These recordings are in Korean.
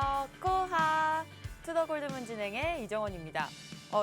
안녕하세요. 코하 투더골드문 진행의 이정원입니다.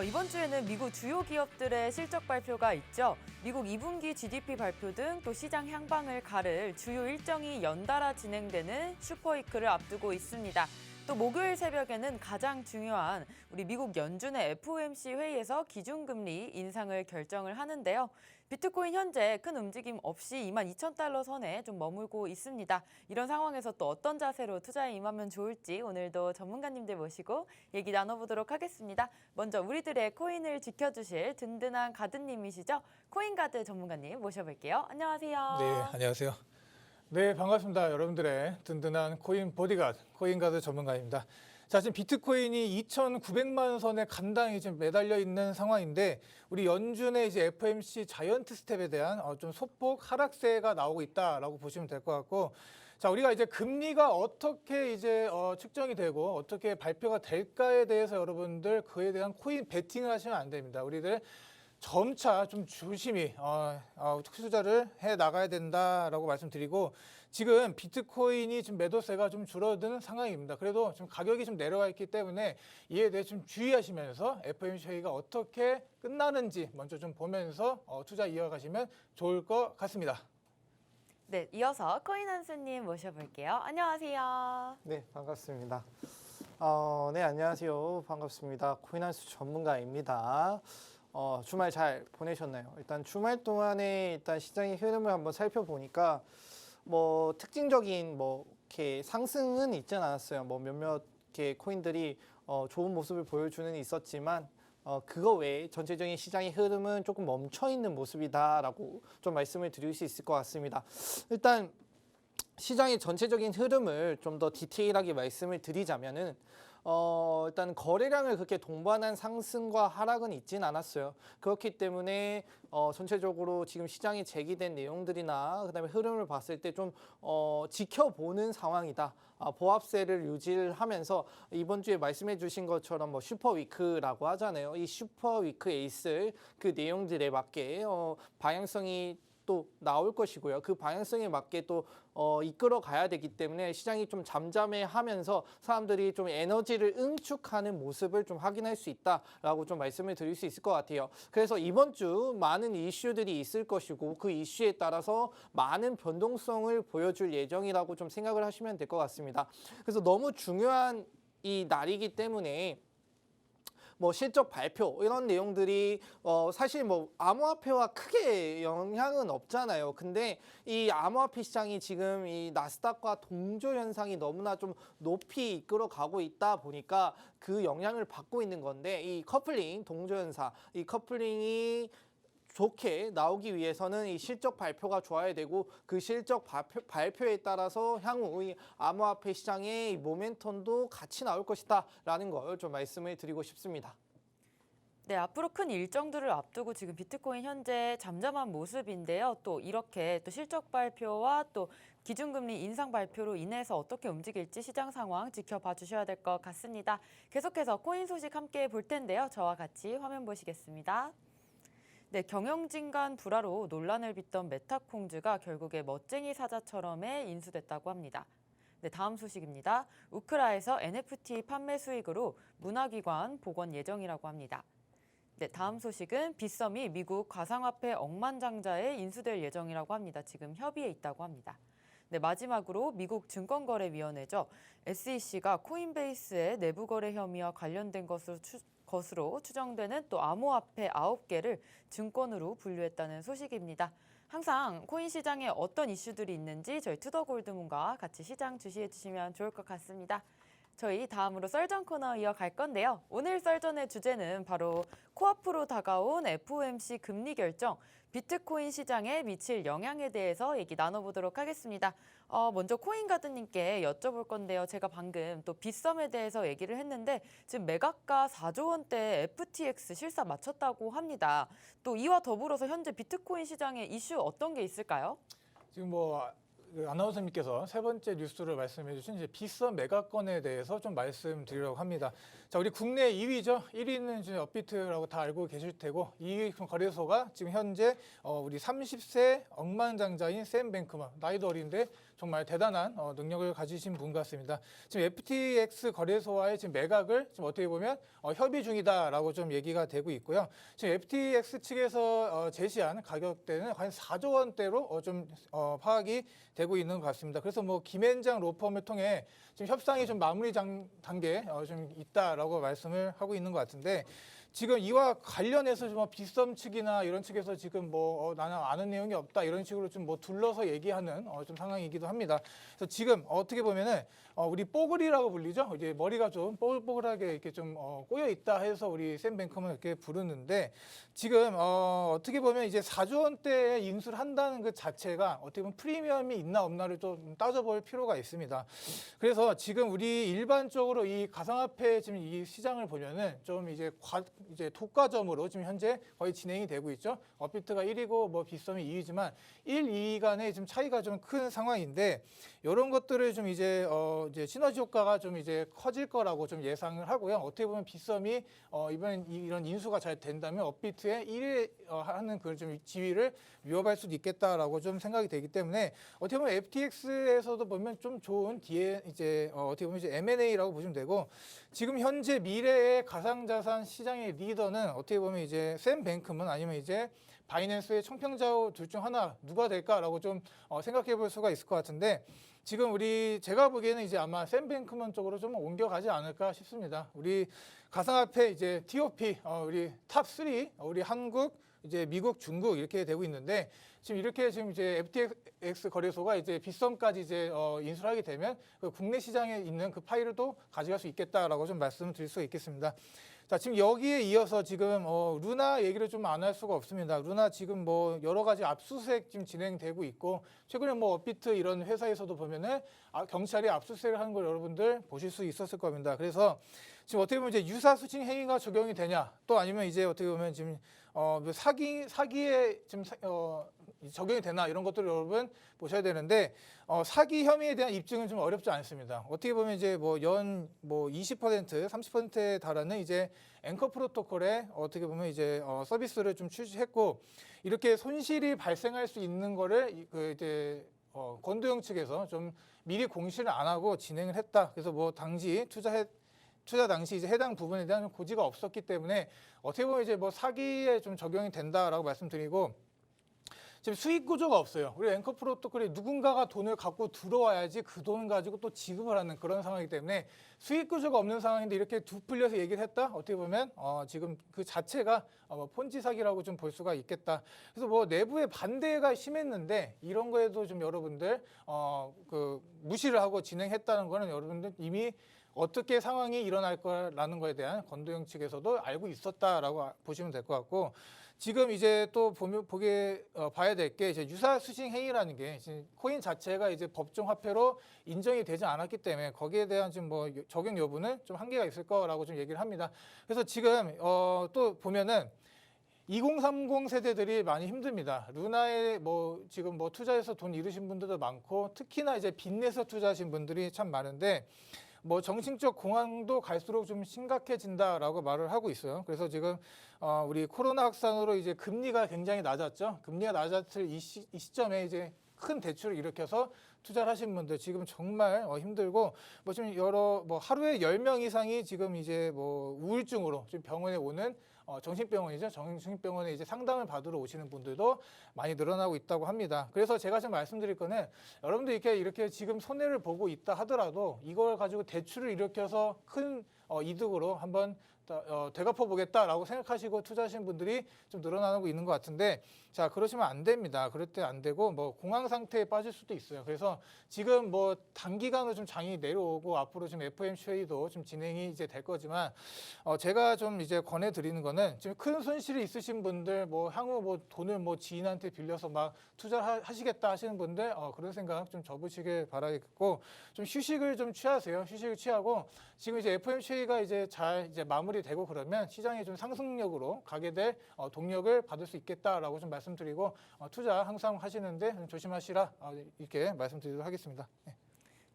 이번 주에는 미국 주요 기업들의 실적 발표가 있죠. 미국 2분기 GDP 발표 등 또 시장 향방을 가를 주요 일정이 연달아 진행되는 슈퍼위크를 앞두고 있습니다. 또 목요일 새벽에는 가장 중요한 우리 미국 연준의 FOMC 회의에서 기준금리 인상을 결정을 하는데요. 비트코인 현재 큰 움직임 없이 22,000달러 선에 좀 머물고 있습니다. 이런 상황에서 또 어떤 자세로 투자에 임하면 좋을지 오늘도 전문가님들 모시고 얘기 나눠보도록 하겠습니다. 먼저 우리들의 코인을 지켜주실 든든한 가드님이시죠. 코인가드 전문가님 모셔볼게요. 안녕하세요. 네, 안녕하세요. 네, 반갑습니다. 여러분들의 든든한 코인 보디가드, 코인가드 전문가입니다. 자, 지금 비트코인이 2,900만 선에 간당히 지금 매달려 있는 상황인데, 우리 연준의 이제 FOMC 자이언트 스텝에 대한 좀 소폭 하락세가 나오고 있다라고 보시면 될 것 같고, 자, 우리가 이제 금리가 어떻게 이제 측정이 되고 어떻게 발표가 될까에 대해서 여러분들 그에 대한 코인 베팅을 하시면 안 됩니다. 우리들 점차 좀 조심히 투자를 해 나가야 된다라고 말씀드리고, 지금 비트코인이 지금 매도세가 좀 줄어드는 상황입니다. 그래도 지금 가격이 좀 내려와 있기 때문에 이에 대해 좀 주의하시면서 FOMC 회의가 어떻게 끝나는지 먼저 좀 보면서 투자 이어가시면 좋을 것 같습니다. 네, 이어서 코인 한수님 모셔볼게요. 안녕하세요. 네, 반갑습니다. 네, 안녕하세요. 반갑습니다. 코인한수 전문가입니다. 주말 잘 보내셨나요? 일단 주말 동안에 일단 시장의 흐름을 한번 살펴보니까 뭐 특징적인 이렇게 상승은 있진 않았어요. 몇몇 개 코인들이 좋은 모습을 보여주는 있었지만 그거 외에 전체적인 시장의 흐름은 조금 멈춰 있는 모습이다라고 좀 말씀을 드릴 수 있을 것 같습니다. 일단 시장의 전체적인 흐름을 좀 더 디테일하게 말씀을 드리자면은 일단 거래량을 그렇게 동반한 상승과 하락은 있진 않았어요. 그렇기 때문에 전체적으로 지금 시장에 제기된 내용들이나 그다음에 흐름을 봤을 때 좀 지켜보는 상황이다. 보합세를 유지를 하면서 이번 주에 말씀해 주신 것처럼 슈퍼위크라고 하잖아요. 이 슈퍼위크에 있을 그 내용들에 맞게 방향성이 또 나올 것이고요. 그 방향성에 맞게 또 이끌어 가야 되기 때문에 시장이 좀 잠잠해하면서 사람들이 좀 에너지를 응축하는 모습을 좀 확인할 수 있다라고 좀 말씀을 드릴 수 있을 것 같아요. 그래서 이번 주 많은 이슈들이 있을 것이고 그 이슈에 따라서 많은 변동성을 보여줄 예정이라고 좀 생각을 하시면 될 것 같습니다. 그래서 너무 중요한 이 날이기 때문에 실적 발표 이런 내용들이 사실 암호화폐와 크게 영향은 없잖아요. 근데 이 암호화폐 시장이 지금 이 나스닥과 동조 현상이 너무나 좀 높이 이끌어 가고 있다 보니까 그 영향을 받고 있는 건데, 이 커플링 동조 현상, 이 커플링이 좋게 나오기 위해서는 이 실적 발표가 좋아야 되고, 그 실적 발표에 따라서 향후 이 암호화폐 시장의 모멘텀도 같이 나올 것이다 라는 걸 좀 말씀을 드리고 싶습니다. 네, 앞으로 큰 일정들을 앞두고 지금 비트코인 현재 잠잠한 모습인데요. 또 이렇게 또 실적 발표와 또 기준금리 인상 발표로 인해서 어떻게 움직일지 시장 상황 지켜봐 주셔야 될 것 같습니다. 계속해서 코인 소식 함께 볼 텐데요. 저와 같이 화면 보시겠습니다. 네, 경영진 간 불화로 논란을 빚던 메타콩즈가 결국에 멋쟁이 사자처럼에 인수됐다고 합니다. 네, 다음 소식입니다. 우크라에서 NFT 판매 수익으로 문화기관 복원 예정이라고 합니다. 네, 다음 소식은 빗썸이 미국 가상화폐 억만장자에 인수될 예정이라고 합니다. 지금 협의에 있다고 합니다. 네, 마지막으로 미국 증권거래위원회죠. SEC가 코인베이스의 내부 거래 혐의와 관련된 것으로 추정되는 또 암호화폐 9개를 증권으로 분류했다는 소식입니다. 항상 코인 시장에 어떤 이슈들이 있는지 저희 투더골드문과 같이 시장 주시해 주시면 좋을 것 같습니다. 저희 다음으로 썰전 코너 이어갈 건데요. 오늘 썰전의 주제는 바로 코앞으로 다가온 FOMC 금리 결정, 비트코인 시장에 미칠 영향에 대해서 얘기 나눠보도록 하겠습니다. 먼저 코인가드님께 여쭤볼 건데요. 제가 방금 또 빗썸에 대해서 얘기를 했는데 지금 매각가 4조 원대 FTX 실사 마쳤다고 합니다. 또 이와 더불어서 현재 비트코인 시장에 이슈 어떤 게 있을까요? 지금 그 아나운서님께서 세 번째 뉴스를 말씀해 주신 이제 빗썸 매각건에 대해서 좀 말씀드리려고 합니다. 자, 우리 국내 2위죠. 1위는 이제 업비트라고 다 알고 계실 테고 2위 거래소가 지금 현재 우리 30세 억만장자인 샘 뱅크먼, 나이도 어린데 정말 대단한 능력을 가지신 분 같습니다. 지금 FTX 거래소와의 지금 매각을 지금 어떻게 보면 협의 중이다라고 좀 얘기가 되고 있고요. 지금 FTX 측에서 제시한 가격대는 과연 4조 원대로 좀 파악이 되고 있는 것 같습니다. 그래서 뭐 김앤장 로펌을 통해 지금 협상이 좀 마무리 단계에 좀 있다라고 말씀을 하고 있는 것 같은데, 지금 이와 관련해서 좀 빗썸 측이나 이런 측에서 지금 뭐 나는 아는 내용이 없다 이런 식으로 좀 뭐 둘러서 얘기하는 좀 상황이기도 합니다. 그래서 지금 어떻게 보면은 우리 뽀글이라고 불리죠. 이제 머리가 좀 뽀글뽀글하게 이렇게 좀 꼬여 있다 해서 우리 샘 뱅크먼 이렇게 부르는데, 지금 어떻게 보면 이제 4조 원대에 인수를 한다는 그 자체가 어떻게 보면 프리미엄이 있나 없나를 좀 따져볼 필요가 있습니다. 그래서 지금 우리 일반적으로 이 가상화폐 지금 이 시장을 보면은 좀 이제 독과점으로 지금 현재 거의 진행이 되고 있죠. 업비트가 1위고 뭐 빗썸이 2위지만 1, 2위 간의 지금 차이가 좀 큰 상황인데, 이런 것들을 좀 이제 시너지 효과가 좀 이제 커질 거라고 좀 예상을 하고요. 어떻게 보면 빗썸이 이번 이런 인수가 잘 된다면 업비트의 1위 하는 그 좀 지위를 위협할 수도 있겠다라고 좀 생각이 되기 때문에, 어떻게 보면 FTX에서도 보면 좀 좋은 뒤에 이제 어떻게 보면 이제 M&A라고 보시면 되고, 지금 현재 미래의 가상자산 시장의 리더는 어떻게 보면 이제 샘 뱅크먼 아니면 이제 바이낸스의 청평자오 둘 중 하나 누가 될까라고 좀 생각해 볼 수가 있을 것 같은데, 지금 제가 보기에는 이제 아마 샘 뱅크먼 쪽으로 좀 옮겨가지 않을까 싶습니다. 우리 가상화폐 이제 TOP 우리 탑3 우리 한국, 이제 미국, 중국 이렇게 되고 있는데, 지금 이렇게 지금 이제 FTX 거래소가 이제 빗썸까지 이제 인수를 하게 되면 그 국내 시장에 있는 그 파일도 가져갈 수 있겠다라고 좀 말씀드릴 수 있겠습니다. 자, 지금 여기에 이어서 지금 루나 얘기를 좀 안 할 수가 없습니다. 루나 지금 뭐 여러 가지 압수수색 지금 진행되고 있고, 최근에 뭐 업비트 이런 회사에서도 보면은 경찰이 압수수색을 하는 걸 여러분들 보실 수 있었을 겁니다. 그래서 지금 어떻게 보면 이제 유사수칙 행위가 적용이 되냐, 또 아니면 이제 어떻게 보면 지금 사기에 지금 적용이 되나, 이런 것들을 여러분 보셔야 되는데, 사기 혐의에 대한 입증은 좀 어렵지 않습니다. 어떻게 보면 이제 뭐 20%, 30%에 달하는 이제 앵커 프로토콜에 어떻게 보면 이제 서비스를 좀 출시했고, 이렇게 손실이 발생할 수 있는 거를 그 이제 권도영 측에서 좀 미리 공시를 안 하고 진행을 했다. 그래서 뭐 당시 투자 당시 이제 해당 부분에 대한 고지가 없었기 때문에 어떻게 보면 이제 뭐 사기에 좀 적용이 된다라고 말씀드리고, 지금 수익 구조가 없어요. 우리 앵커 프로토콜이 누군가가 돈을 갖고 들어와야지 그 돈을 가지고 또 지급을 하는 그런 상황이기 때문에 수익 구조가 없는 상황인데, 이렇게 두 풀려서 얘기를 했다? 어떻게 보면 지금 그 자체가 폰지 사기라고 좀 볼 수가 있겠다. 그래서 뭐 내부의 반대가 심했는데, 이런 거에도 좀 여러분들 그 무시를 하고 진행했다는 거는 여러분들 이미 어떻게 상황이 일어날 거라는 거에 대한 권도영 측에서도 알고 있었다라고 보시면 될 것 같고, 지금 이제 또 봐야 될 게 이제 유사수식 행위라는 게 지금 코인 자체가 이제 법정 화폐로 인정이 되지 않았기 때문에 거기에 대한 지금 뭐 적용 여부는 좀 한계가 있을 거라고 좀 얘기를 합니다. 그래서 지금 또 보면은 2030 세대들이 많이 힘듭니다. 루나에 뭐 지금 뭐 투자해서 돈 잃으신 분들도 많고, 특히나 이제 빚내서 투자하신 분들이 참 많은데, 뭐 정신적 공황도 갈수록 좀 심각해진다라고 말을 하고 있어요. 그래서 지금 우리 코로나 확산으로 이제 금리가 굉장히 낮았죠. 금리가 낮았을 이 시점에 이제 큰 대출을 일으켜서 투자를 하신 분들 지금 정말 힘들고, 뭐 지금 뭐 하루에 10명 이상이 지금 이제 뭐 우울증으로 지금 병원에 오는 정신병원이죠. 정신병원에 이제 상담을 받으러 오시는 분들도 많이 늘어나고 있다고 합니다. 그래서 제가 지금 말씀드릴 거는, 여러분들 이렇게 지금 손해를 보고 있다 하더라도 이걸 가지고 대출을 일으켜서 큰 이득으로 한번 되갚아 보겠다라고 생각하시고 투자하시는 분들이 좀 늘어나고 있는 것 같은데, 자, 그러시면 안 됩니다. 그럴 때 안 되고 뭐 공황 상태에 빠질 수도 있어요. 그래서 지금 뭐 단기간으로 좀 장이 내려오고 앞으로 좀 FOMC도 좀 진행이 이제 될 거지만, 제가 좀 이제 권해드리는 거는, 지금 큰 손실이 있으신 분들, 뭐 향후 뭐 돈을 뭐 지인한테 빌려서 막 투자를 하시겠다 하시는 분들 그런 생각 좀 접으시길 바라겠고, 좀 휴식을 좀 취하세요. 휴식을 취하고 지금 이제 FOMC가 이제 잘 이제 마무리되고 그러면 시장이 좀 상승력으로 가게 될 동력을 받을 수 있겠다라고 좀 말씀드리고 투자 항상 하시는데 좀 조심하시라 이렇게 말씀드리도록 하겠습니다. 네.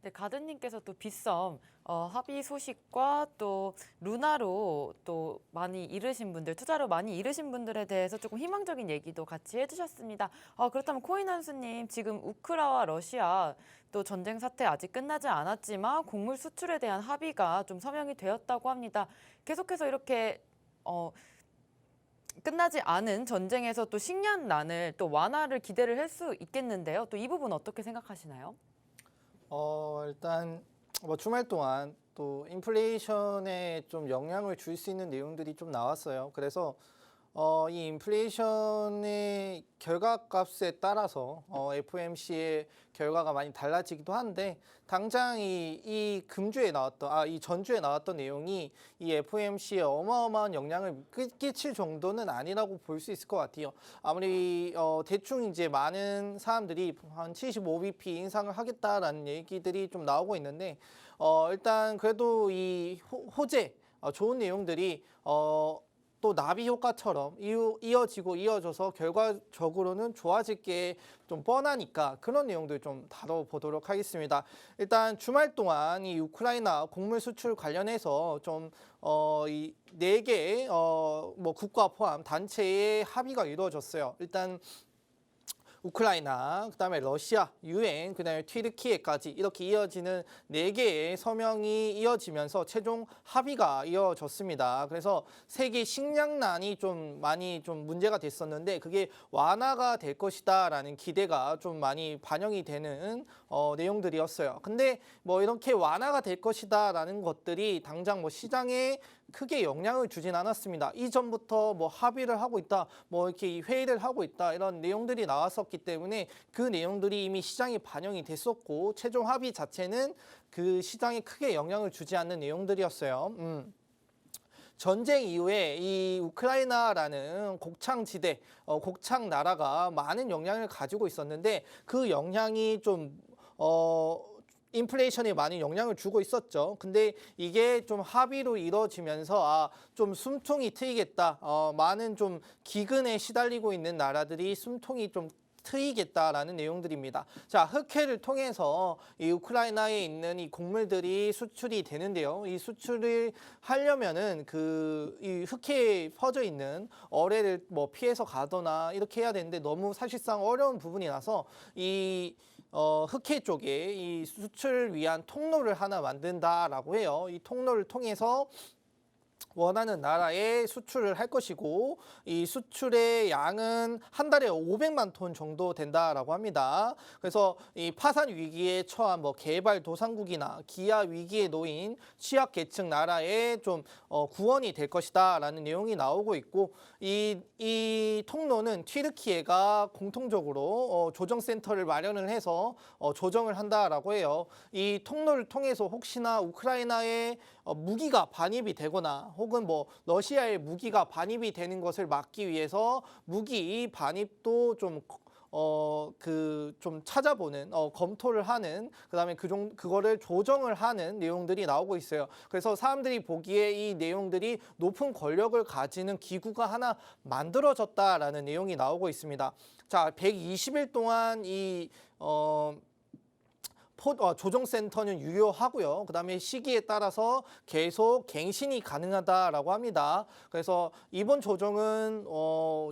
네, 가든님께서 또 빗썸 합의 소식과 또 루나로 또 많이 잃으신 분들, 투자로 많이 잃으신 분들에 대해서 조금 희망적인 얘기도 같이 해주셨습니다. 그렇다면 코인한수님, 지금 우크라와 러시아 또 전쟁 사태 아직 끝나지 않았지만 곡물 수출에 대한 합의가 좀 서명이 되었다고 합니다. 계속해서 이렇게 끝나지 않은 전쟁에서 또 식량난을 또 완화를 기대를 할 수 있겠는데요. 또 이 부분 어떻게 생각하시나요? 일단 뭐 주말 동안 또 인플레이션에 좀 영향을 줄 수 있는 내용들이 좀 나왔어요. 그래서 이 인플레이션의 결과값에 따라서 FOMC의 결과가 많이 달라지기도 한데 당장 이 금주에 나왔던 이 전주에 나왔던 내용이 이 FOMC에 어마어마한 영향을 끼칠 정도는 아니라고 볼 수 있을 것 같아요. 아무리 대충 이제 많은 사람들이 한 75bp 인상을 하겠다라는 얘기들이 좀 나오고 있는데 일단 그래도 이 호재 좋은 내용들이 또 나비 효과처럼 이어져서 결과적으로는 좋아질 게 좀 뻔하니까 그런 내용들 좀 다뤄보도록 하겠습니다. 일단 주말 동안 이 우크라이나 곡물 수출 관련해서 좀 이 4개 뭐 국가 포함 단체의 합의가 이루어졌어요. 일단 우크라이나, 그다음에 러시아, 유엔, 그다음에 튀르키예까지 이렇게 이어지는 4개의 서명이 이어지면서 최종 합의가 이어졌습니다. 그래서 세계 식량난이 좀 많이 좀 문제가 됐었는데 그게 완화가 될 것이다라는 기대가 좀 많이 반영이 되는 내용들이었어요. 근데 뭐 이렇게 완화가 될 것이다라는 것들이 당장 뭐 시장에 크게 영향을 주진 않았습니다. 이전부터 뭐 합의를 하고 있다, 뭐 이렇게 회의를 하고 있다 이런 내용들이 나왔었기 때문에 그 내용들이 이미 시장에 반영이 됐었고 최종 합의 자체는 그 시장에 크게 영향을 주지 않는 내용들이었어요. 전쟁 이후에 이 우크라이나라는 곡창지대, 곡창 나라가 많은 영향을 가지고 있었는데 그 영향이 좀 인플레이션에 많이 영향을 주고 있었죠. 근데 이게 좀 합의로 이루어지면서 좀 숨통이 트이겠다. 많은 좀 기근에 시달리고 있는 나라들이 숨통이 좀 트이겠다라는 내용들입니다. 자, 흑해를 통해서 이 우크라이나에 있는 이 곡물들이 수출이 되는데요. 이 수출을 하려면은 이 흑해에 퍼져 있는 어뢰를 뭐 피해서 가거나 이렇게 해야 되는데 너무 사실상 어려운 부분이 나서 이 흑해 쪽에 이 수출을 위한 통로를 하나 만든다라고 해요. 이 통로를 통해서 원하는 나라에 수출을 할 것이고 이 수출의 양은 한 달에 500만 톤 정도 된다라고 합니다. 그래서 이 파산 위기에 처한 뭐 개발도상국이나 기아 위기에 놓인 취약계층 나라에 좀 구원이 될 것이다라는 내용이 나오고 있고 이 통로는 튀르키예가 공통적으로 조정센터를 마련을 해서 조정을 한다라고 해요. 이 통로를 통해서 혹시나 우크라이나에 무기가 반입이 되거나 혹은 뭐 러시아의 무기가 반입이 되는 것을 막기 위해서 무기 반입도 좀 찾아보는, 검토를 하는, 그다음에 그거를 조정을 하는 내용들이 나오고 있어요. 그래서 사람들이 보기에 이 내용들이 높은 권력을 가지는 기구가 하나 만들어졌다라는 내용이 나오고 있습니다. 자, 120일 동안 조정센터는 유효하고요. 그다음에 시기에 따라서 계속 갱신이 가능하다라고 합니다. 그래서 이번 조정은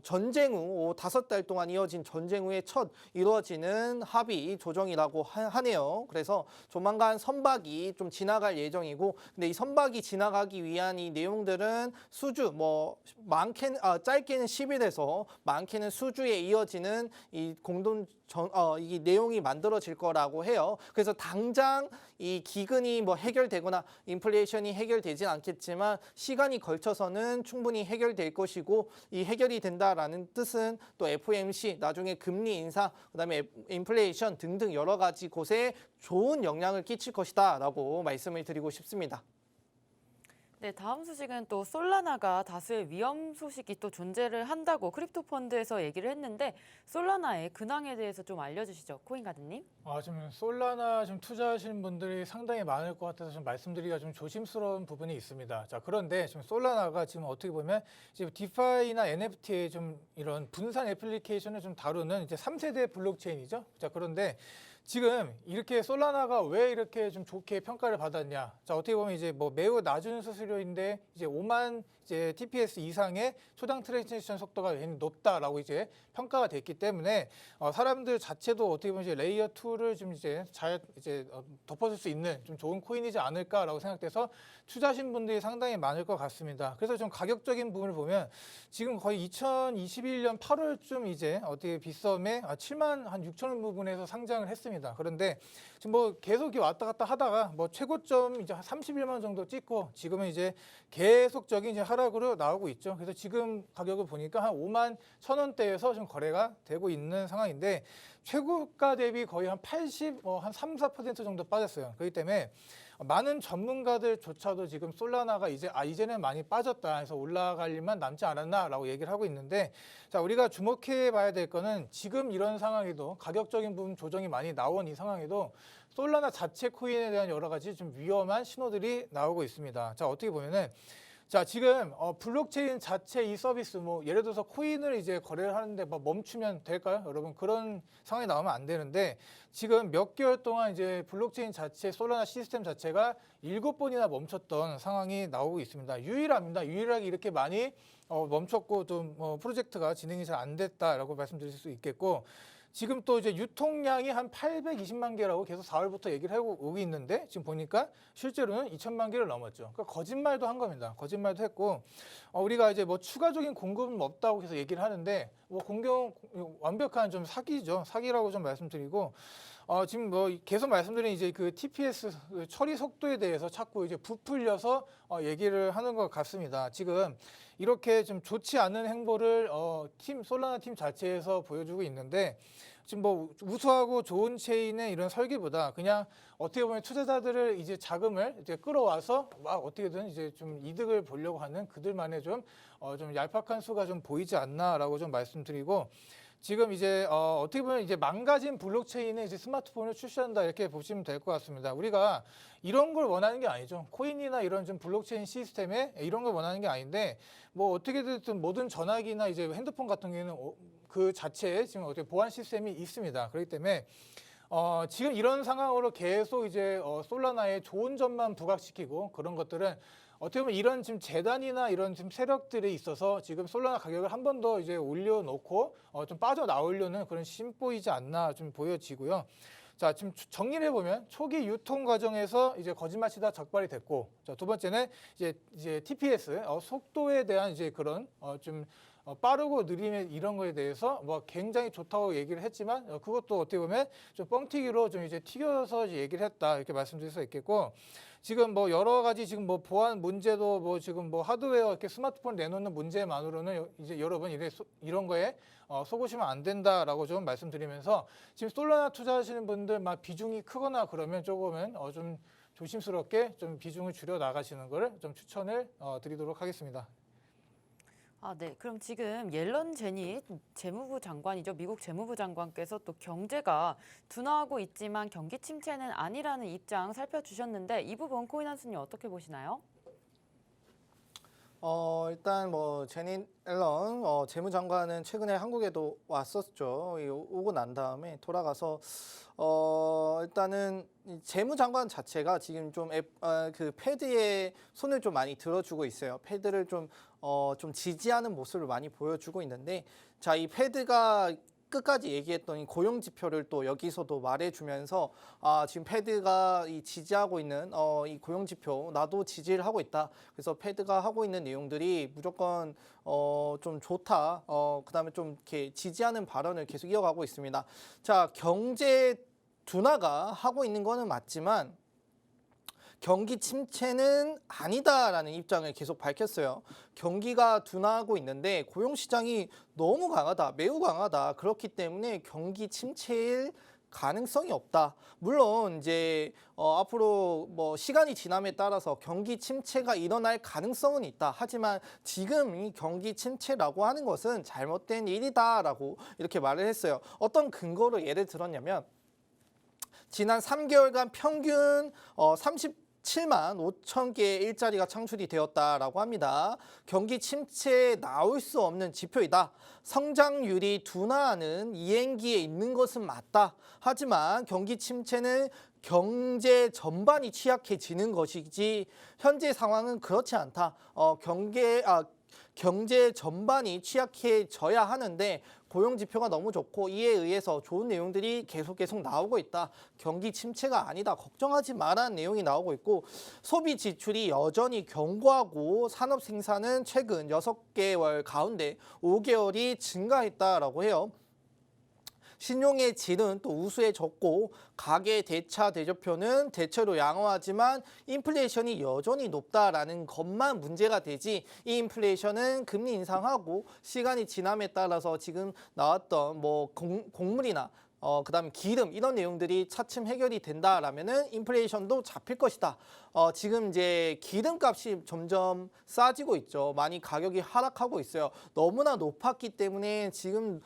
전쟁 후 5달 동안 이어진 전쟁 후에 첫 이루어지는 합의 조정이라고 하네요. 그래서 조만간 선박이 좀 지나갈 예정이고, 근데 이 선박이 지나가기 위한 이 내용들은 수주 짧게는 10일에서 많게는 수주에 이어지는 이 이 내용이 만들어질 거라고 해요. 그래서 당장 이 기근이 뭐 해결되거나 인플레이션이 해결되진 않겠지만 시간이 걸쳐서는 충분히 해결될 것이고, 이 해결이 된다라는 뜻은 또 FOMC 나중에 금리 인상, 그다음에 인플레이션 등등 여러 가지 곳에 좋은 영향을 끼칠 것이다라고 말씀을 드리고 싶습니다. 네, 다음 소식은 또 솔라나가 다수의 위험 소식이 또 존재를 한다고 크립토 펀드에서 얘기를 했는데 솔라나의 근황에 대해서 좀 알려주시죠, 코인가드님. 지금 솔라나 좀 투자하시는 분들이 상당히 많을 것 같아서 좀 말씀드리기가 좀 조심스러운 부분이 있습니다. 자, 그런데 지금 솔라나가 지금 어떻게 보면 지금 디파이나 NFT의 좀 이런 분산 애플리케이션을 좀 다루는 이제 3세대 블록체인이죠. 자, 그런데 지금 이렇게 솔라나가 왜 이렇게 좀 좋게 평가를 받았냐? 자, 어떻게 보면 이제 뭐 매우 낮은 수수료인데 이제 5만 이제 TPS 이상의 초당 트랜지션 속도가 굉장히 높다라고 이제 평가가 됐기 때문에 사람들 자체도 어떻게 보면 이제 레이어 2를 좀 이제 잘 이제 덮어줄 수 있는 좀 좋은 코인이지 않을까라고 생각돼서 투자하신 분들이 상당히 많을 것 같습니다. 그래서 좀 가격적인 부분을 보면 지금 거의 2021년 8월쯤 이제 어떻게 빗썸에 7만 한 6천 원 부분에서 상장을 했습니다. 그런데 지금 뭐 계속 이렇게 왔다 갔다 하다가 뭐 최고점 이제 한 31만 원 정도 찍고 지금은 이제 계속적인 이제 하락으로 나오고 있죠. 그래서 지금 가격을 보니까 한 5만 1천 원대에서 좀 거래가 되고 있는 상황인데 최고가 대비 거의 한 80, 한 3, 4% 정도 빠졌어요. 그렇기 때문에 많은 전문가들조차도 지금 솔라나가 이제는 많이 빠졌다 해서 올라갈 일만 남지 않았나라고 얘기를 하고 있는데 자, 우리가 주목해 봐야 될 거는 지금 이런 상황에도 가격적인 부분 조정이 많이 나온 이 상황에도 솔라나 자체 코인에 대한 여러 가지 좀 위험한 신호들이 나오고 있습니다. 자, 어떻게 보면은 자, 지금 블록체인 자체 이 서비스 뭐 예를 들어서 코인을 이제 거래를 하는데 뭐 멈추면 될까요? 여러분 그런 상황이 나오면 안 되는데 지금 몇 개월 동안 이제 블록체인 자체 솔라나 시스템 자체가 7번이나 멈췄던 상황이 나오고 있습니다. 유일합니다. 유일하게 이렇게 많이 멈췄고 좀 프로젝트가 진행이 잘 안 됐다라고 말씀드릴 수 있겠고 지금 또 이제 유통량이 한 820만 개라고 계속 4월부터 얘기를 하고 오고 있는데 지금 보니까 실제로는 2천만 개를 넘었죠. 그러니까 거짓말도 한 겁니다. 거짓말도 했고 우리가 이제 뭐 추가적인 공급은 없다고 계속 얘기를 하는데 뭐 완벽한 좀 사기죠. 사기라고 좀 말씀드리고 지금 뭐 계속 말씀드린 이제 그 TPS 처리 속도에 대해서 자꾸 이제 부풀려서 얘기를 하는 것 같습니다. 지금 이렇게 좀 좋지 않은 행보를 솔라나 팀 자체에서 보여주고 있는데 지금 뭐 우수하고 좋은 체인의 이런 설계보다 그냥 어떻게 보면 투자자들을 이제 자금을 이제 끌어와서 막 어떻게든 이제 좀 이득을 보려고 하는 그들만의 좀 얄팍한 수가 좀 보이지 않나라고 좀 말씀드리고 지금 이제 어떻게 보면 이제 망가진 블록체인에 이제 스마트폰을 출시한다 이렇게 보시면 될 것 같습니다. 우리가 이런 걸 원하는 게 아니죠. 코인이나 이런 좀 블록체인 시스템에 이런 걸 원하는 게 아닌데 뭐 어떻게 됐든 모든 전화기나 이제 핸드폰 같은 경우에는 그 자체에 지금 어떻게 보안 시스템이 있습니다. 그렇기 때문에 지금 이런 상황으로 계속 이제 솔라나의 좋은 점만 부각시키고 그런 것들은 어떻게 보면 이런 지금 재단이나 이런 지금 세력들에 있어서 지금 솔라나 가격을 한 번 더 이제 올려놓고 좀 빠져나오려는 그런 심보이지 않나 좀 보여지고요. 자, 지금 정리를 해보면 초기 유통 과정에서 이제 거짓말치다 적발이 됐고, 자, 두 번째는 이제 TPS 속도에 대한 이제 그런 좀 빠르고 느림의 이런 거에 대해서 뭐 굉장히 좋다고 얘기를 했지만 그것도 어떻게 보면 좀 뻥튀기로 좀 이제 튀겨서 얘기를 했다 이렇게 말씀드릴 수 있겠고. 지금 뭐 여러 가지 지금 뭐 보안 문제도 뭐 지금 뭐 하드웨어 이렇게 스마트폰 내놓는 문제만으로는 이제 여러분 이런 거에 속으시면 안 된다라고 좀 말씀드리면서 지금 솔라나 투자하시는 분들 막 비중이 크거나 그러면 조금은 좀 조심스럽게 좀 비중을 줄여 나가시는 걸 좀 추천을 드리도록 하겠습니다. 네. 그럼 지금 옐런 제닛 재무부 장관이죠. 미국 재무부 장관께서 또 경제가 둔화하고 있지만 경기 침체는 아니라는 입장 살펴주셨는데 이 부분 코인한스님 어떻게 보시나요? 일단 뭐 제닛 앨런 재무장관은 최근에 한국에도 왔었죠. 오고 난 다음에 돌아가서 일단은 이 재무장관 자체가 지금 좀 그 패드에 손을 좀 많이 들어주고 있어요. 패드를 좀 지지하는 모습을 많이 보여주고 있는데 자, 이 패드가 끝까지 얘기했던 이 고용 지표를 또 여기서도 말해주면서 지금 패드가 이 지지하고 있는 이 고용 지표 나도 지지를 하고 있다. 그래서 패드가 하고 있는 내용들이 무조건 좀 좋다. 그다음에 좀 이렇게 지지하는 발언을 계속 이어가고 있습니다. 자, 경제 둔화가 하고 있는 거는 맞지만 경기 침체는 아니다라는 입장을 계속 밝혔어요. 경기가 둔화하고 있는데 고용 시장이 너무 강하다, 매우 강하다. 그렇기 때문에 경기 침체일 가능성이 없다. 물론 이제 앞으로 뭐 시간이 지남에 따라서 경기 침체가 일어날 가능성은 있다. 하지만 지금 이 경기 침체라고 하는 것은 잘못된 일이다라고 이렇게 말을 했어요. 어떤 근거로 예를 들었냐면 지난 3개월간 평균 37만 5천 개의 일자리가 창출이 되었다라고 합니다. 경기 침체에 나올 수 없는 지표이다. 성장률이 둔화하는 이행기에 있는 것은 맞다. 하지만 경기 침체는 경제 전반이 취약해지는 것이지 현재 상황은 그렇지 않다. 경제 전반이 취약해져야 하는데 고용 지표가 너무 좋고 이에 의해서 좋은 내용들이 계속 나오고 있다. 경기 침체가 아니다. 걱정하지 마라는 내용이 나오고 있고 소비 지출이 여전히 견고하고 산업 생산은 최근 6개월 가운데 5개월이 증가했다라고 해요. 신용의 질은 또 우수해졌고 가계 대차 대조표는 대체로 양호하지만 인플레이션이 여전히 높다라는 것만 문제가 되지 이 인플레이션은 금리 인상하고 시간이 지남에 따라서 지금 나왔던 뭐 곡물이나 그다음에 기름 이런 내용들이 차츰 해결이 된다라면은 인플레이션도 잡힐 것이다. 지금 이제 기름값이 점점 싸지고 있죠. 많이 가격이 하락하고 있어요. 너무나 높았기 때문에 지금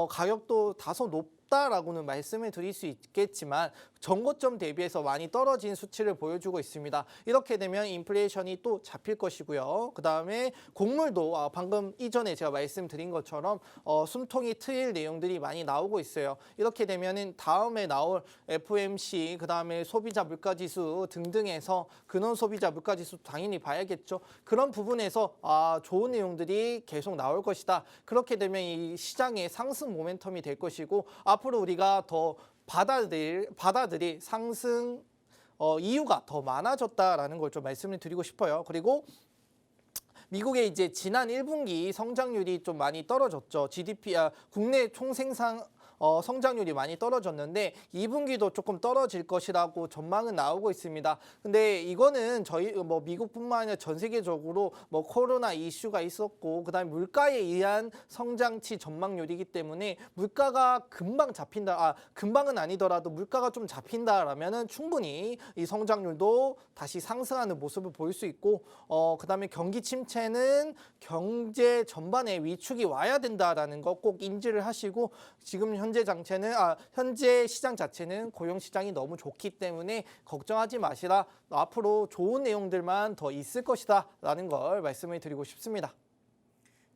가격도 다소 높다라고는 말씀을 드릴 수 있겠지만 전고점 대비해서 많이 떨어진 수치를 보여주고 있습니다. 이렇게 되면 인플레이션이 또 잡힐 것이고요. 그 다음에 곡물도 방금 이전에 제가 말씀드린 것처럼 숨통이 트일 내용들이 많이 나오고 있어요. 이렇게 되면은 다음에 나올 FOMC 그 다음에 소비자 물가지수 등등에서 근원 소비자 물가지수 당연히 봐야겠죠. 그런 부분에서 좋은 내용들이 계속 나올 것이다. 그렇게 되면 이 시장의 상승 모멘텀이 될 것이고 앞으로 우리가 더 받아들일 상승 이유가 더 많아졌다라는 걸 좀 말씀을 드리고 싶어요. 그리고 미국의 이제 지난 1분기 성장률이 좀 많이 떨어졌죠. 국내 총생산 성장률이 많이 떨어졌는데 2분기도 조금 떨어질 것이라고 전망은 나오고 있습니다. 근데 이거는 저희 뭐 미국뿐만 아니라 전 세계적으로 뭐 코로나 이슈가 있었고 그다음에 물가에 의한 성장치 전망률이기 때문에 물가가 금방 잡힌다. 금방은 아니더라도 물가가 좀 잡힌다라면은 충분히 이 성장률도 다시 상승하는 모습을 보일 수 있고 그다음에 경기 침체는 경제 전반에 위축이 와야 된다라는 거 꼭 인지를 하시고 지금 현재 시장 자체는 고용 시장이 너무 좋기 때문에 걱정하지 마시라. 앞으로 좋은 내용들만 더 있을 것이다라는 걸 말씀을 드리고 싶습니다.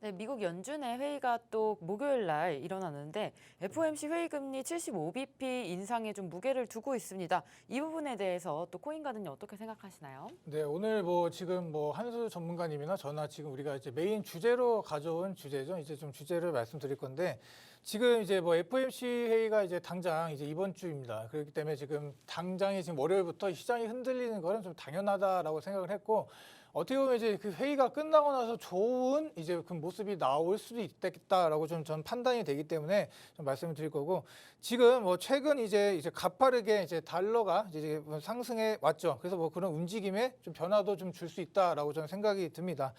네, 미국 연준의 회의가 또 목요일 날 일어나는데 FOMC 회의 금리 75bp 인상에 좀 무게를 두고 있습니다. 이 부분에 대해서 또 코인가든님 어떻게 생각하시나요? 네, 오늘 뭐 지금 뭐 한수 전문가님이나 저나 지금 우리가 이제 메인 주제로 가져온 주제죠. 이제 좀 주제를 말씀드릴 건데 지금 이제 뭐 FOMC 회의가 이제 당장 이제 이번 주입니다. 그렇기 때문에 지금 당장이 지금 월요일부터 시장이 흔들리는 거는 좀 당연하다라고 생각을 했고 어떻게 보면 이제 그 회의가 끝나고 나서 좋은 이제 그 모습이 나올 수도 있겠다라고 좀 전 판단이 되기 때문에 좀 말씀을 드릴 거고 지금 뭐 최근 이제 가파르게 이제 달러가 이제 상승해 왔죠. 그래서 뭐 그런 움직임에 좀 변화도 좀 줄 수 있다라고 저는 생각이 듭니다.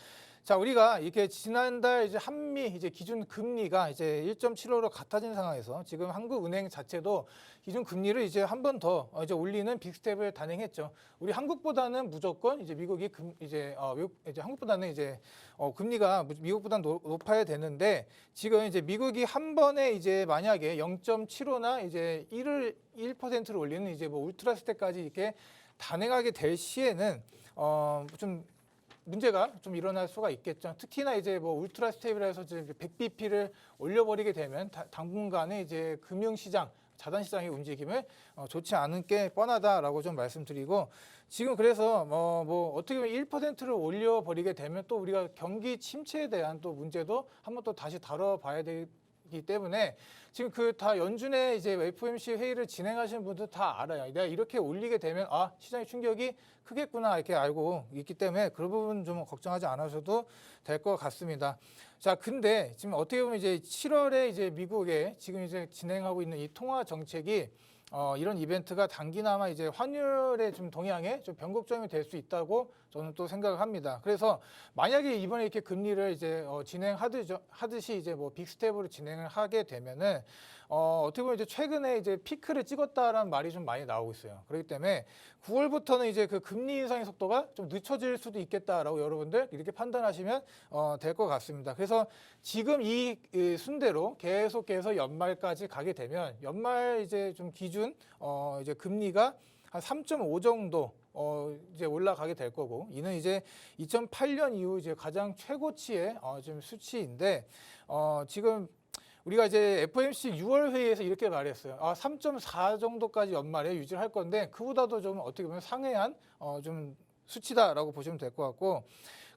자, 우리가 이렇게 지난달 이제 한미 이제 기준 금리가 이제 1.75로 같아진 상황에서 지금 한국은행 자체도 기준 금리를 이제 한 번 더 이제 올리는 빅스텝을 단행했죠. 우리 한국보다는 무조건 이제 미국이 이제 한국보다는 이제 금리가 미국보다 높아야 되는데 지금 이제 미국이 한 번에 이제 만약에 0.75나 이제 1%를 올리는 이제 뭐 울트라 스텝까지 이렇게 단행하게 될 시에는 좀 문제가 좀 일어날 수가 있겠죠. 특히나 이제 뭐 울트라 스텝이라 해서 이제 100bp를 올려버리게 되면 당분간에 이제 금융시장, 자산시장의 움직임을 좋지 않은 게 뻔하다라고 좀 말씀드리고 지금 그래서 뭐 어떻게 보면 1%를 올려버리게 되면 또 우리가 경기 침체에 대한 또 문제도 한번 또 다시 다뤄봐야 되기 때문에 지금 그 다 연준의 이제 FOMC 회의를 진행하시는 분들 다 알아요. 내가 이렇게 올리게 되면 시장의 충격이 크겠구나 이렇게 알고 있기 때문에 그 부분 좀 걱정하지 않으셔도 될 것 같습니다. 자, 근데 지금 어떻게 보면 이제 7월에 이제 미국에 지금 이제 진행하고 있는 이 통화 정책이 이런 이벤트가 단기나마 이제 환율의 좀 동향에 좀 변곡점이 될 수 있다고 저는 또 생각을 합니다. 그래서 만약에 이번에 이렇게 금리를 이제 진행하듯이 이제 뭐 빅스텝으로 진행을 하게 되면은 어떻게 보면 이제 최근에 이제 피크를 찍었다라는 말이 좀 많이 나오고 있어요. 그렇기 때문에 9월부터는 이제 그 금리 인상의 속도가 좀 늦춰질 수도 있겠다라고 여러분들 이렇게 판단하시면 될 것 같습니다. 그래서 지금 이 순대로 계속해서 연말까지 가게 되면 연말 이제 좀 기준 이제 금리가 한 3.5 정도 이제 올라가게 될 거고, 이는 이제 2008년 이후 이제 가장 최고치의 좀 수치인데, 지금 우리가 이제 FOMC 6월 회의에서 이렇게 말했어요. 3.4 정도까지 연말에 유지를 할 건데 그보다도 좀 어떻게 보면 상회한 좀 수치다라고 보시면 될 것 같고,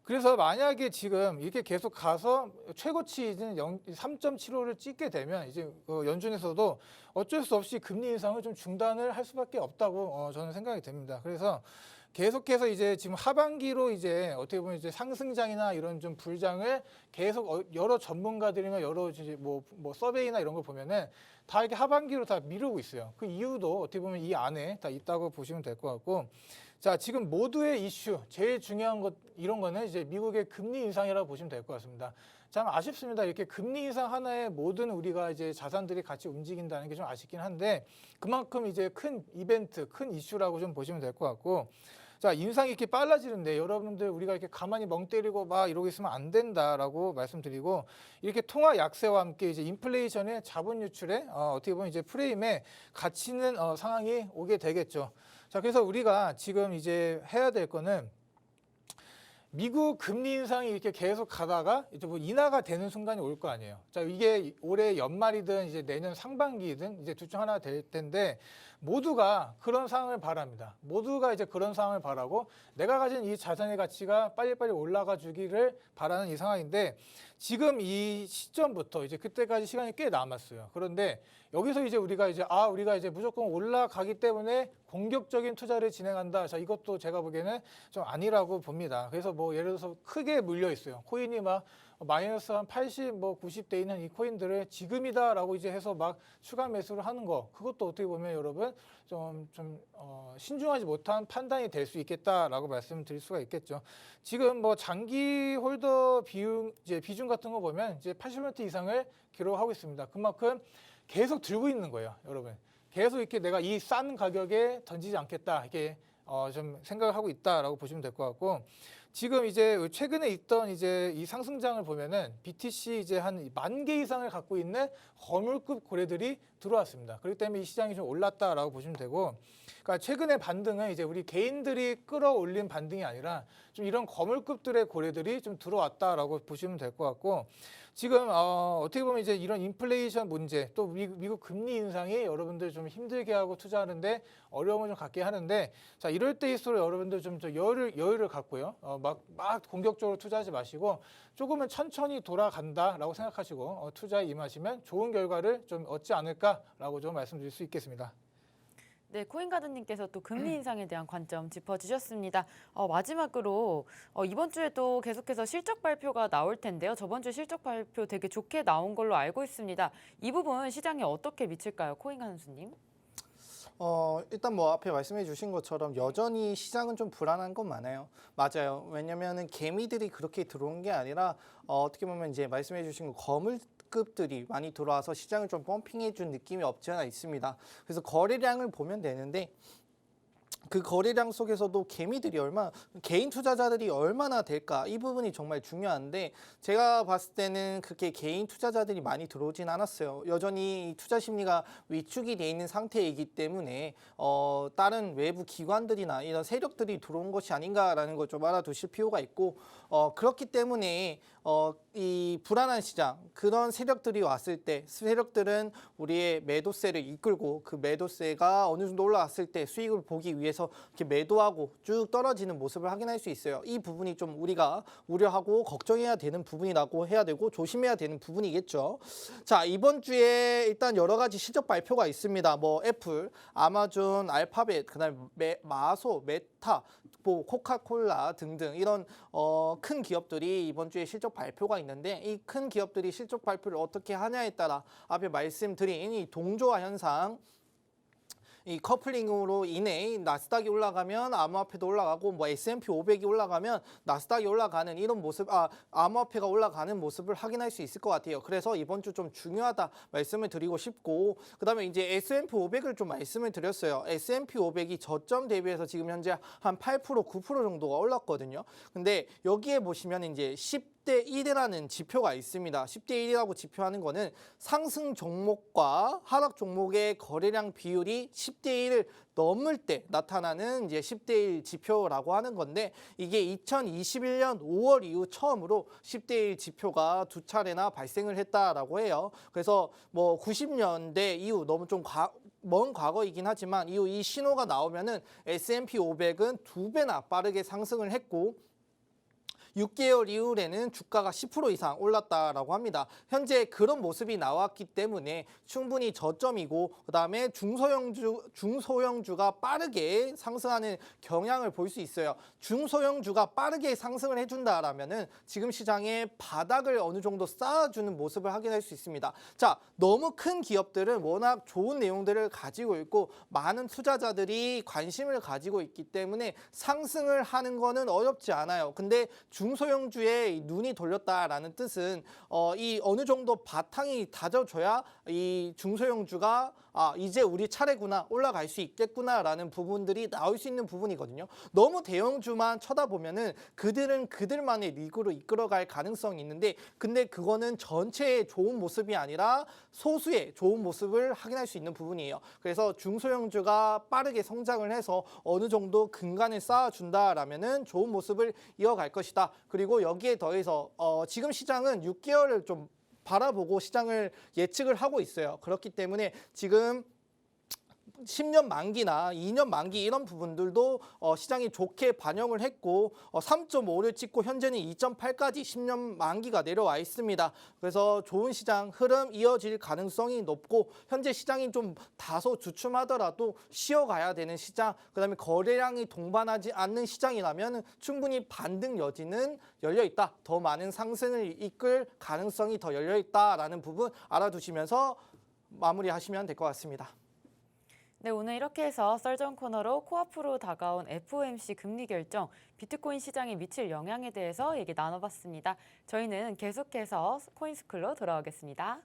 그래서 만약에 지금 이렇게 계속 가서 최고치인 3.75를 찍게 되면 이제 연준에서도 어쩔 수 없이 금리 인상을 좀 중단을 할 수밖에 없다고 저는 생각이 됩니다. 그래서 계속해서 이제 지금 하반기로 이제 어떻게 보면 이제 상승장이나 이런 좀 불장을 계속 여러 전문가들이나 여러 이제 뭐 서베이나 이런 걸 보면은 다 이렇게 하반기로 다 미루고 있어요. 그 이유도 어떻게 보면 이 안에 다 있다고 보시면 될 것 같고, 자, 지금 모두의 이슈 제일 중요한 것 이런 거는 이제 미국의 금리 인상이라고 보시면 될 것 같습니다. 참 아쉽습니다. 이렇게 금리 인상 하나에 모든 우리가 이제 자산들이 같이 움직인다는 게 좀 아쉽긴 한데, 그만큼 이제 큰 이벤트, 큰 이슈라고 좀 보시면 될 것 같고, 자, 인상이 이렇게 빨라지는데 여러분들 우리가 이렇게 가만히 멍 때리고 막 이러고 있으면 안 된다라고 말씀드리고, 이렇게 통화 약세와 함께 이제 인플레이션의 자본 유출에 어떻게 보면 이제 프레임에 갇히는 상황이 오게 되겠죠. 자, 그래서 우리가 지금 이제 해야 될 거는 미국 금리 인상이 이렇게 계속 가다가 이제 뭐 인하가 되는 순간이 올 거 아니에요. 자, 이게 올해 연말이든 이제 내년 상반기이든 이제 둘 중 하나가 될 텐데, 모두가 그런 상황을 바랍니다. 모두가 이제 그런 상황을 바라고 내가 가진 이 자산의 가치가 빨리빨리 올라가 주기를 바라는 이 상황인데, 지금 이 시점부터 이제 그때까지 시간이 꽤 남았어요. 그런데 여기서 이제 우리가 이제 무조건 올라가기 때문에 공격적인 투자를 진행한다. 자, 이것도 제가 보기에는 좀 아니라고 봅니다. 그래서 뭐 예를 들어서 크게 물려 있어요. 코인이 막 마이너스 한 80, 뭐 90대 있는 이 코인들을 지금이다라고 이제 해서 막 추가 매수를 하는 거, 그것도 어떻게 보면 여러분 좀 신중하지 못한 판단이 될 수 있겠다라고 말씀드릴 수가 있겠죠. 지금 뭐 장기 홀더 비중 같은 거 보면 이제 80% 이상을 기록하고 있습니다. 그만큼 계속 들고 있는 거예요, 여러분. 계속 이렇게 내가 이 싼 가격에 던지지 않겠다, 이렇게 좀 생각을 하고 있다라고 보시면 될 것 같고, 지금 이제 최근에 있던 이제 이 상승장을 보면은 BTC 이제 한 10,000개 이상을 갖고 있는 거물급 고래들이 들어왔습니다. 그렇기 때문에 이 시장이 좀 올랐다라고 보시면 되고, 그러니까 최근의 반등은 이제 우리 개인들이 끌어올린 반등이 아니라 좀 이런 거물급들의 고래들이 좀 들어왔다라고 보시면 될 것 같고, 지금 어떻게 보면 이제 이런 인플레이션 문제, 또 미국 금리 인상이 여러분들 좀 힘들게 하고 투자하는데 어려움을 좀 갖게 하는데, 자, 이럴 때일수록 여러분들 좀 여유를 갖고요, 막 공격적으로 투자하지 마시고 조금은 천천히 돌아간다라고 생각하시고 투자에 임하시면 좋은 결과를 좀 얻지 않을까라고 좀 말씀드릴 수 있겠습니다. 네, 코인가드님께서 또 금리 인상에 대한 관점 짚어주셨습니다. 마지막으로 이번 주에도 계속해서 실적 발표가 나올 텐데요. 저번 주 실적 발표 되게 좋게 나온 걸로 알고 있습니다. 이 부분 시장에 어떻게 미칠까요, 코인가드님? 일단 뭐 앞에 말씀해 주신 것처럼 여전히 시장은 좀 불안한 건 많아요. 맞아요. 왜냐면은 개미들이 그렇게 들어온 게 아니라 어떻게 보면 이제 말씀해 주신 거 거물급들이 많이 들어와서 시장을 좀 펌핑해 준 느낌이 없지 않아 있습니다. 그래서 거래량을 보면 되는데, 그 거래량 속에서도 개미들이 개인 투자자들이 얼마나 될까, 이 부분이 정말 중요한데, 제가 봤을 때는 그렇게 개인 투자자들이 많이 들어오진 않았어요. 여전히 투자 심리가 위축이 돼 있는 상태이기 때문에 다른 외부 기관들이나 이런 세력들이 들어온 것이 아닌가라는 걸 좀 알아두실 필요가 있고, 그렇기 때문에 이 불안한 시장, 그런 세력들이 왔을 때 세력들은 우리의 매도세를 이끌고, 그 매도세가 어느 정도 올라왔을 때 수익을 보기 위해서 이렇게 매도하고 쭉 떨어지는 모습을 확인할 수 있어요. 이 부분이 좀 우리가 우려하고 걱정해야 되는 부분이라고 해야 되고 조심해야 되는 부분이겠죠. 자, 이번 주에 일단 여러 가지 실적 발표가 있습니다. 뭐 애플, 아마존, 알파벳, 그다음에 마소, 메타, 뭐 코카콜라 등등 이런 큰 기업들이 이번 주에 실적 발표가 있는데, 이 큰 기업들이 실적 발표를 어떻게 하냐에 따라 앞에 말씀드린 이 동조화 현상, 이 커플링으로 인해 나스닥이 올라가면 암호화폐도 올라가고 뭐 S&P 500이 올라가면 나스닥이 올라가는 이런 모습, 암호화폐가 올라가는 모습을 확인할 수 있을 것 같아요. 그래서 이번 주 좀 중요하다 말씀을 드리고 싶고, 그다음에 이제 S&P 500을 좀 말씀을 드렸어요. S&P 500이 저점 대비해서 지금 현재 한 8%, 9% 정도가 올랐거든요. 근데 여기에 보시면 이제 10대 1이라는 지표가 있습니다. 10대 1이라고 지표하는 거는 상승 종목과 하락 종목의 거래량 비율이 10대 1을 넘을 때 나타나는 이제 10대 1 지표라고 하는 건데, 이게 2021년 5월 이후 처음으로 10대 1 지표가 두 차례나 발생을 했다라고 해요. 그래서 뭐 90년대 이후 너무 좀 먼 과거이긴 하지만 이후 이 신호가 나오면은 S&P 500은 2배나 빠르게 상승을 했고, 6개월 이후에는 주가가 10% 이상 올랐다라고 합니다. 현재 그런 모습이 나왔기 때문에 충분히 저점이고, 그다음에 중소형주가 빠르게 상승하는 경향을 볼 수 있어요. 중소형주가 빠르게 상승을 해준다라면은 지금 시장에 바닥을 어느 정도 쌓아주는 모습을 확인할 수 있습니다. 자, 너무 큰 기업들은 워낙 좋은 내용들을 가지고 있고 많은 투자자들이 관심을 가지고 있기 때문에 상승을 하는 거는 어렵지 않아요. 근데 중소형주에 눈이 돌렸다라는 뜻은 이 어느 정도 바탕이 다져줘야 이 중소형주가 이제 우리 차례구나, 올라갈 수 있겠구나라는 부분들이 나올 수 있는 부분이거든요. 너무 대형주만 쳐다보면은 그들은 그들만의 리그로 이끌어갈 가능성이 있는데, 근데 그거는 전체의 좋은 모습이 아니라 소수의 좋은 모습을 확인할 수 있는 부분이에요. 그래서 중소형주가 빠르게 성장을 해서 어느 정도 근간을 쌓아준다라면은 좋은 모습을 이어갈 것이다. 그리고 여기에 더해서 지금 시장은 6개월을 좀 바라보고 시장을 예측을 하고 있어요. 그렇기 때문에 지금 10년 만기나 2년 만기 이런 부분들도 시장이 좋게 반영을 했고 3.5를 찍고 현재는 2.8까지 10년 만기가 내려와 있습니다. 그래서 좋은 시장 흐름 이어질 가능성이 높고, 현재 시장이 좀 다소 주춤하더라도 쉬어가야 되는 시장, 그다음에 거래량이 동반하지 않는 시장이라면 충분히 반등 여지는 열려있다. 더 많은 상승을 이끌 가능성이 더 열려있다라는 부분 알아두시면서 마무리하시면 될 것 같습니다. 네, 오늘 이렇게 해서 썰전 코너로 코앞으로 다가온 FOMC 금리 결정, 비트코인 시장에 미칠 영향에 대해서 얘기 나눠봤습니다. 저희는 계속해서 코인스쿨로 돌아오겠습니다.